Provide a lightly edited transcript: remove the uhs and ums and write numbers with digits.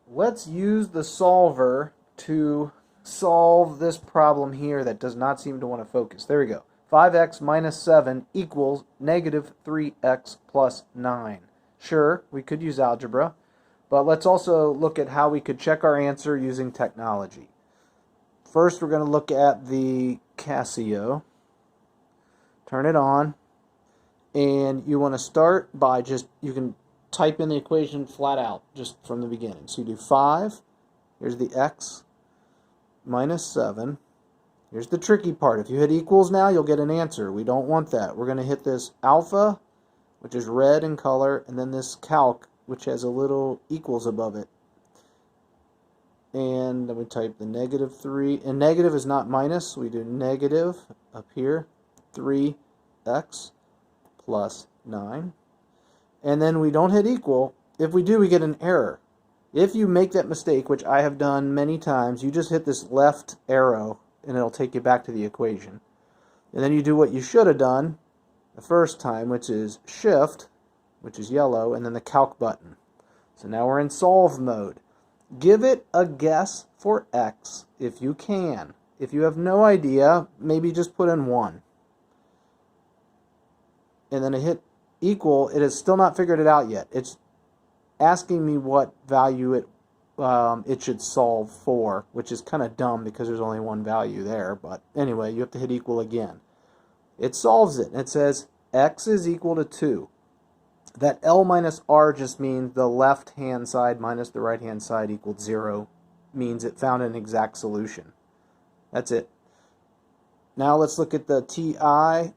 Let's use the solver to solve this problem here that does not seem to want to focus. There we go. 5x minus 7 equals negative 3x plus 9. Sure, we could use algebra, but let's also look at how we could check our answer using technology. First, we're going to look at the CASIO. Turn it on, and you want to start by you can type in the equation flat out, just from the beginning. So you do 5, here's the x, minus 7. Here's the tricky part. If you hit equals now, you'll get an answer. We don't want that. We're going to hit this alpha, which is red in color, and then this calc, which has a little equals above it. And then we type the negative 3. And negative is not minus, so we do negative up here, 3x plus 9. And then we don't hit equal. If we do, we get an error. If you make that mistake, which I have done many times, you just hit this left arrow and it'll take you back to the equation. And then you do what you should have done the first time, which is shift, which is yellow, and then the calc button. So now we're in solve mode. Give it a guess for x if you can. If you have no idea, maybe just put in 1. And then I hit equal. It has still not figured it out yet. It's asking me what value it should solve for, which is kind of dumb because there's only one value there. But anyway, you have to hit equal again. It solves it. It says x is equal to 2. That L minus R just means the left-hand side minus the right-hand side equals 0. Means it found an exact solution. That's it. Now let's look at the TI